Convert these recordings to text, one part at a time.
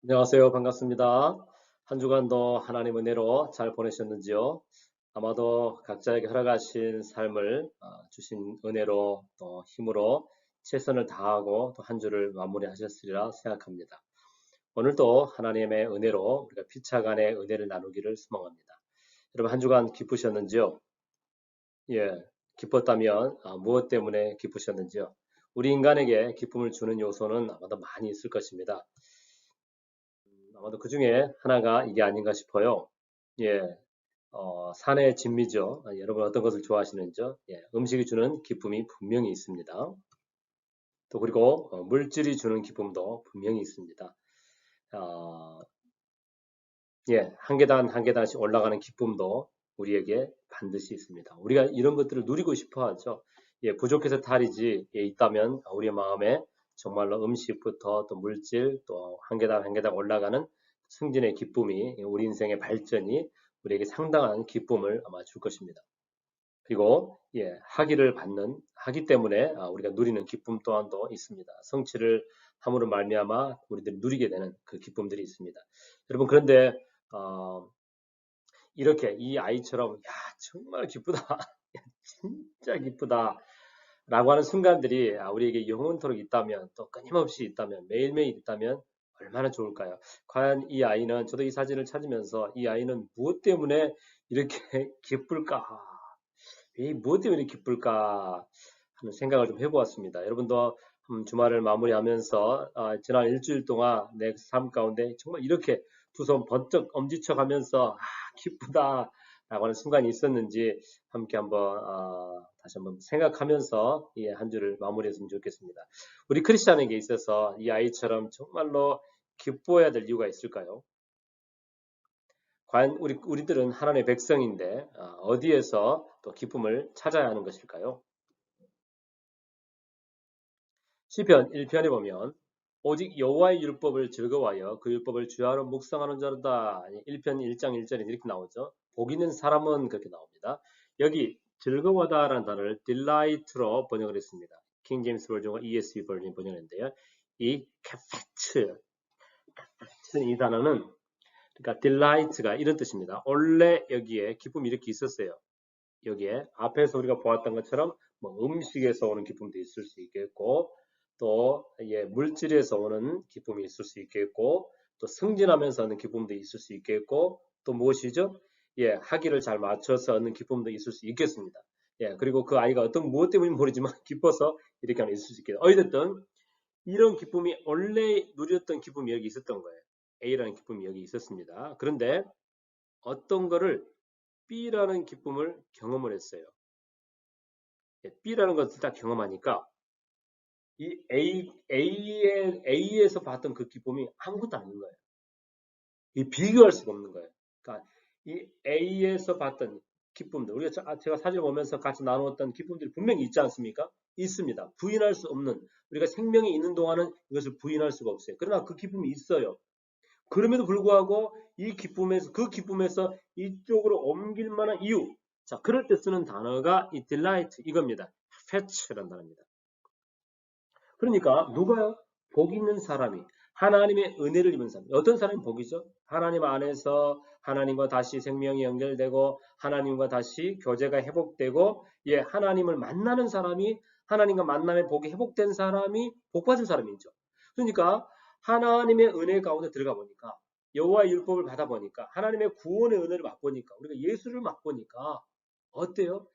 안녕하세요. 반갑습니다. 한 주간도 하나님 은혜로 잘 보내셨는지요? 아마도 각자에게 허락하신 삶을 주신 은혜로 또 힘으로 최선을 다하고 또 한 주를 마무리하셨으리라 생각합니다. 오늘도 하나님의 은혜로 우리가 피차간의 은혜를 나누기를 소망합니다. 여러분 한 주간 기쁘셨는지요? 예, 기뻤다면 무엇 때문에 기쁘셨는지요? 우리 인간에게 기쁨을 주는 요소는 아마도 많이 있을 것입니다. 아마도 그 중에 하나가 이게 아닌가 싶어요. 예, 산의 진미죠. 여러분 어떤 것을 좋아하시는지요? 예, 음식이 주는 기쁨이 분명히 있습니다. 또 그리고 물질이 주는 기쁨도 분명히 있습니다. 어, 예, 한 계단 한 계단씩 올라가는 기쁨도 우리에게 반드시 있습니다. 우리가 이런 것들을 누리고 싶어 하죠. 예, 부족해서 탈이지 예, 있다면 우리의 마음에 정말로 음식부터 또 물질 또 한 계단 한 계단 올라가는 승진의 기쁨이 우리 인생의 발전이 우리에게 상당한 기쁨을 아마 줄 것입니다. 그리고 예, 하기 때문에 우리가 누리는 기쁨 또한도 있습니다. 성취를 함으로 말미암아 우리들이 누리게 되는 그 기쁨들이 있습니다. 여러분 그런데 어, 이렇게 이 아이처럼 야 정말 기쁘다, 진짜 기쁘다 라고 하는 순간들이 우리에게 영원토록 있다면 또 끊임없이 있다면 매일매일 있다면 얼마나 좋을까요? 과연 이 아이는 저도 이 사진을 찾으면서 이 아이는 무엇 때문에 이렇게 기쁠까? 이 무엇 때문에 기쁠까 하는 생각을 좀 해보았습니다. 여러분도 주말을 마무리하면서 지난 일주일 동안 내 삶 가운데 정말 이렇게 두 손 번쩍 엄지쳐가면서 기쁘다 라고 하는 순간이 있었는지 함께 한번 다시 한번 생각하면서 한 주를 마무리했으면 좋겠습니다. 우리 크리스찬에게 있어서 이 아이처럼 정말로 기뻐해야 될 이유가 있을까요? 과연 우리들은 하나님의 백성인데 어디에서 또 기쁨을 찾아야 하는 것일까요? 시편 1편에 보면 오직 여호와의 율법을 즐거워하여 그 율법을 주야로 묵상하는 자로다. 1편 1장 1절에 이렇게 나오죠. 복 있는 사람은 그렇게 나옵니다. 여기 즐거워하다라는 단어를 delight로 번역을 했습니다. 킹 제임스 버전과 ESV 버전이 번역했는데요. 이 카페츠 이 단어는 그러니까 delight가 이런 뜻입니다. 원래 여기에 기쁨이 이렇게 있었어요. 여기에 앞에서 우리가 보았던 것처럼 뭐 음식에서 오는 기쁨도 있을 수 있겠고 또 물질에서 오는 기쁨이 있을 수 있겠고 또 승진하면서 얻는 기쁨도 있을 수 있겠고 또 무엇이죠? 학위를 잘 맞춰서 얻는 기쁨도 있을 수 있겠습니다. 그리고 그 아이가 어떤 무엇 때문인지 모르지만 기뻐서 이렇게 하는 있을 수 있겠다. 어찌됐든 이런 기쁨이 원래 누렸던 기쁨이 여기 있었던 거예요. A라는 기쁨이 여기 있었습니다. 그런데 어떤 거를 B라는 기쁨을 경험을 했어요. B라는 것을 딱 경험하니까 이 A에서 봤던 그 기쁨이 아무것도 아닌 거예요. 이 비교할 수가 없는 거예요. 그러니까 이 A에서 봤던 기쁨들, 제가 사진을 보면서 같이 나누었던 기쁨들이 분명히 있지 않습니까? 있습니다. 부인할 수 없는, 우리가 생명이 있는 동안은 이것을 부인할 수가 없어요. 그러나 그 기쁨이 있어요. 그럼에도 불구하고 그 기쁨에서 이쪽으로 옮길 만한 이유. 자, 그럴 때 쓰는 단어가 이 delight 이겁니다. fetch라는 단어입니다. 그러니까 누가요? 복 있는 사람이 하나님의 은혜를 입은 사람. 어떤 사람이 복이죠? 하나님 안에서 하나님과 다시 생명이 연결되고 하나님과 다시 교제가 회복되고 하나님을 만나는 사람이 하나님과 만남의 복이 회복된 사람이 복받은 사람이죠. 그러니까 하나님의 은혜 가운데 들어가 보니까 여호와의 율법을 받아 보니까 하나님의 구원의 은혜를 맛보니까 우리가 예수를 맛보니까 어때요?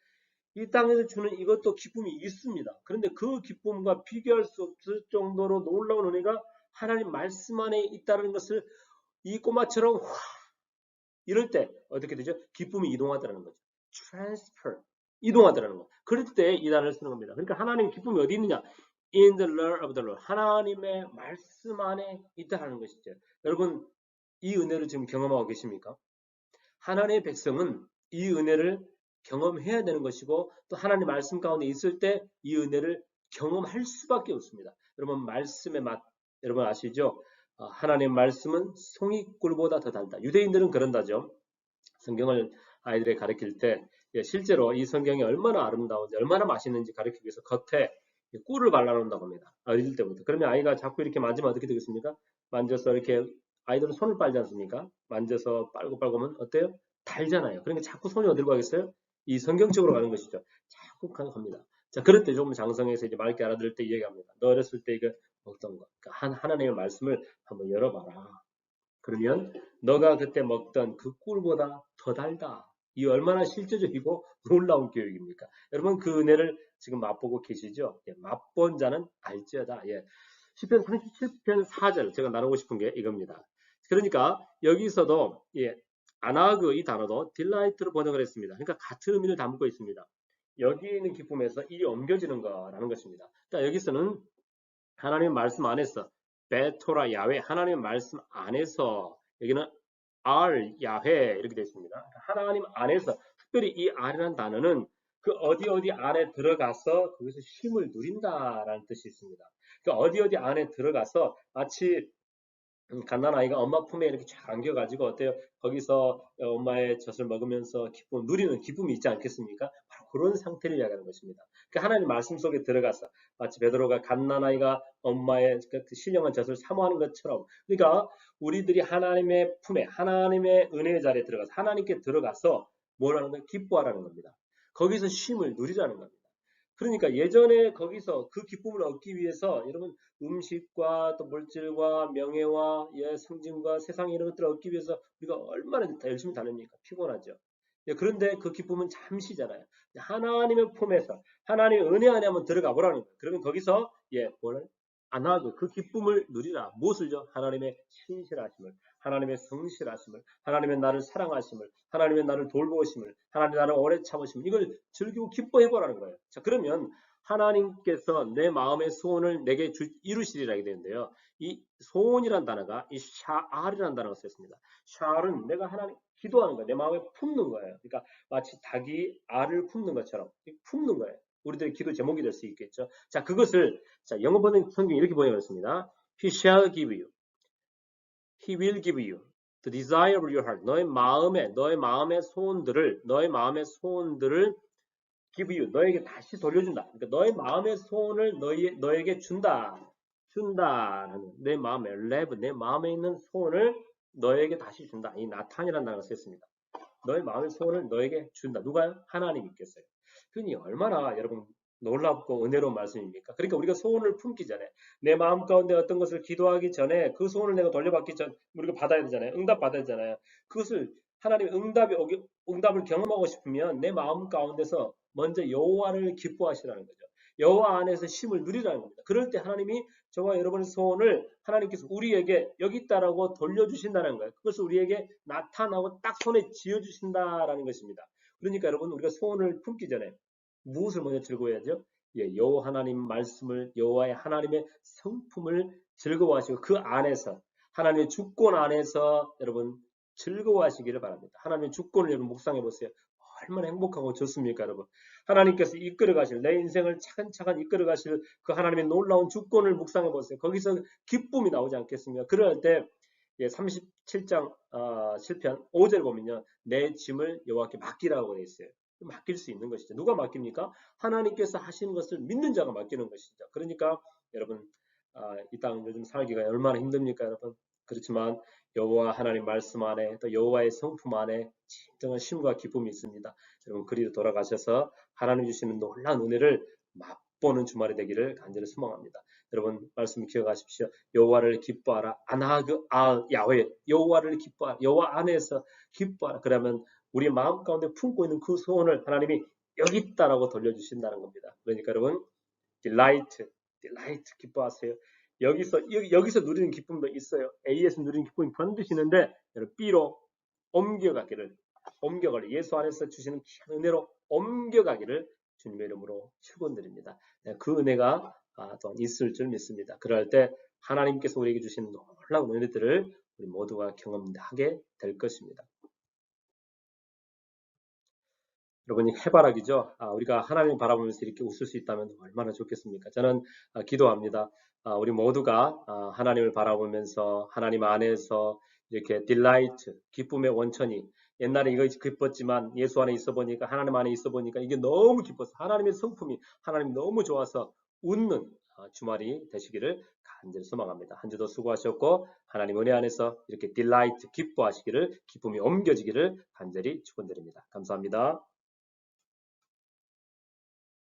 이 땅에서 주는 이것도 기쁨이 있습니다. 그런데 그 기쁨과 비교할 수 없을 정도로 놀라운 은혜가 하나님 말씀 안에 있다는 것을 이 꼬마처럼 이럴 때 어떻게 되죠? 기쁨이 이동하더라는 거죠. transfer 이동하더라는 거. 그럴 때 이 단어를 쓰는 겁니다. 그러니까 하나님의 기쁨이 어디 있느냐? in the law of the Lord. 하나님의 말씀 안에 있다는 것이죠. 여러분 이 은혜를 지금 경험하고 계십니까? 하나님의 백성은 이 은혜를 경험해야 되는 것이고 또 하나님 말씀 가운데 있을 때 이 은혜를 경험할 수밖에 없습니다. 여러분 말씀의 맛 여러분 아시죠? 하나님의 말씀은 송이꿀보다 더 달다. 유대인들은 그런다죠. 성경을 아이들에게 가르칠 때 실제로 이 성경이 얼마나 아름다운지 얼마나 맛있는지 가르치기 위해서 겉에 꿀을 발라놓는다고 합니다. 어릴 때부터. 그러면 아이가 자꾸 이렇게 만지면 어떻게 되겠습니까? 만져서 이렇게 아이들은 손을 빨지 않습니까? 만져서 빨고 하면 어때요? 달잖아요. 그러니까 자꾸 손이 어디로 가겠어요? 이 성경적으로 가는 것이죠. 자꾸 갑니다. 자, 그럴 때 좀 장성해서 이제 맑게 알아들을 때 이야기합니다. 너 어렸을 때 이거 먹던 거. 그러니까 하나님의 말씀을 한번 열어봐라. 그러면 너가 그때 먹던 그 꿀보다 더 달다. 이 얼마나 실제적이고 놀라운 교육입니까? 여러분 그 은혜를 지금 맛보고 계시죠? 예, 맛본 자는 알지어다. 예. 시편 37편 4절 제가 나누고 싶은 게 이겁니다. 그러니까 여기서도 예, 아나그 이 단어도 딜라이트로 번역을 했습니다. 그러니까 같은 의미를 담고 있습니다. 여기 있는 기쁨에서 일이 옮겨지는 거라는 것입니다. 그러니까 여기서는 하나님의 말씀 안에서 베토라 야훼 하나님의 말씀 안에서 여기는 알 야훼 이렇게 되어 있습니다. 하나님 안에서 특별히 이 알이라는 단어는 그 어디 안에 들어가서 거기서 쉼을 누린다라는 뜻이 있습니다. 그 어디 안에 들어가서 마치 갓난아이가 엄마 품에 이렇게 쫙 안겨가지고 어때요? 거기서 엄마의 젖을 먹으면서 누리는 기쁨이 있지 않겠습니까? 바로 그런 상태를 이야기하는 것입니다. 그 하나님 말씀 속에 들어가서 마치 베드로가 갓난아이가 엄마의 그 신령한 젖을 사모하는 것처럼 그러니까 우리들이 하나님의 품에 하나님의 은혜의 자리에 들어가서 하나님께 들어가서 뭐라는 거예요? 기뻐하라는 겁니다. 거기서 쉼을 누리라는 겁니다. 그러니까 예전에 거기서 그 기쁨을 얻기 위해서 여러분 음식과 또 물질과 명예와 예, 상징과 세상 이런 것들을 얻기 위해서 우리가 얼마나 열심히 다닙니까? 피곤하죠. 예, 그런데 그 기쁨은 잠시잖아요. 하나님의 품에서 하나님의 은혜 안에 한번 들어가 보라는 거예요. 그러면 거기서 예, 뭐를 안 하고 그 기쁨을 누리라. 무엇을요? 하나님의 신실하심을, 하나님의 성실하심을, 하나님의 나를 사랑하심을, 하나님의 나를 돌보심을, 하나님의 나를 오래 참으심을 이걸 즐기고 기뻐해 보라는 거예요. 자, 그러면 하나님께서 내 마음의 소원을 내게 이루시리라 하게 되는데요. 이 소원이란 단어가 이 샤알이라는 단어가 쓰였습니다. 샤알은 내가 하나님 기도하는 거예요. 내 마음에 품는 거예요. 그러니까 마치 닭이 알을 품는 것처럼 품는 거예요. 우리들의 기도 제목이 될 수 있겠죠. 자, 그것을 자, 영어 번역 성경이 이렇게 번역했습니다. He shall give you. He will give you the desire of your heart. 너의 마음의 소원들을 give you, 너에게 다시 돌려준다. 그러니까 너의 마음의 소원을 너에게 준다라는 내 마음에 있는 소원을 너에게 다시 준다. 이 나탄이라는 단어가 쓰였습니다. 너의 마음의 소원을 너에게 준다. 누가요? 하나님께서요. 그러니 얼마나 여러분 놀랍고 은혜로운 말씀입니까? 그러니까 우리가 소원을 품기 전에 내 마음 가운데 어떤 것을 기도하기 전에 그 소원을 내가 돌려받기 전 우리가 받아야 되잖아요. 응답 받아야 되잖아요. 그것을 하나님의 응답을 경험하고 싶으면 내 마음 가운데서 먼저 여호와를 기뻐하시라는 거죠. 여호와 안에서 쉼을 누리라는 겁니다. 그럴 때 하나님이 저와 여러분의 소원을 하나님께서 우리에게 여기 있다라고 돌려주신다는 거예요. 그것을 우리에게 나타나고 딱 손에 쥐어주신다라는 것입니다. 그러니까 여러분 우리가 소원을 품기 전에 무엇을 먼저 즐거워해야죠? 예, 여호와 하나님 말씀을 여호와의 하나님의 성품을 즐거워하시고 그 안에서 하나님의 주권 안에서 여러분 즐거워하시기를 바랍니다. 하나님의 주권을 여러분 묵상해 보세요. 얼마나 행복하고 좋습니까, 여러분? 하나님께서 이끌어 가실 내 인생을 차근차근 이끌어 가실 그 하나님의 놀라운 주권을 묵상해 보세요. 거기서 기쁨이 나오지 않겠습니까? 그럴 때 37장 7편 5절 보면요. 내 짐을 여호와께 맡기라고 되어 있어요. 맡길 수 있는 것이죠. 누가 맡깁니까? 하나님께서 하시는 것을 믿는 자가 맡기는 것이죠. 그러니까 여러분 이 땅 요즘 살기가 얼마나 힘듭니까, 여러분? 그렇지만 여호와 하나님 말씀 안에 또 여호와의 성품 안에 진정한 쉼과 기쁨이 있습니다. 여러분 그리로 돌아가셔서 하나님 주시는 놀라운 은혜를 맛보는 주말이 되기를 간절히 소망합니다. 여러분 말씀 기억하십시오. 여호와를 기뻐하라. 아나그 야훼 여호와를 기뻐하라. 여호와 안에서 기뻐하라. 그러면 우리 마음 가운데 품고 있는 그 소원을 하나님이 여기 있다라고 돌려주신다는 겁니다. 그러니까 여러분 delight 기뻐하세요. 여기서 누리는 기쁨도 있어요. A에서 누리는 기쁨이 반드시 있는데 B로 옮겨갈 예수 안에서 주시는 귀한 은혜로 옮겨가기를 주님의 이름으로 축원드립니다. 그 은혜가 또한 있을 줄 믿습니다. 그럴 때 하나님께서 우리에게 주시는 놀라운 은혜들을 우리 모두가 경험하게 될 것입니다. 여러분이 해바라기죠. 우리가 하나님 바라보면서 이렇게 웃을 수 있다면 얼마나 좋겠습니까? 저는 기도합니다. 우리 모두가 하나님을 바라보면서 하나님 안에서 이렇게 딜라이트, 기쁨의 원천이 옛날에 이거 기뻤지만 예수 안에 있어 보니까 하나님 안에 있어 보니까 이게 너무 기뻐서 하나님의 성품이 하나님 너무 좋아서 웃는 주말이 되시기를 간절히 소망합니다. 한 주도 수고하셨고 하나님 은혜 안에서 이렇게 딜라이트 기뻐하시기를 기쁨이 옮겨지기를 간절히 축원드립니다. 감사합니다.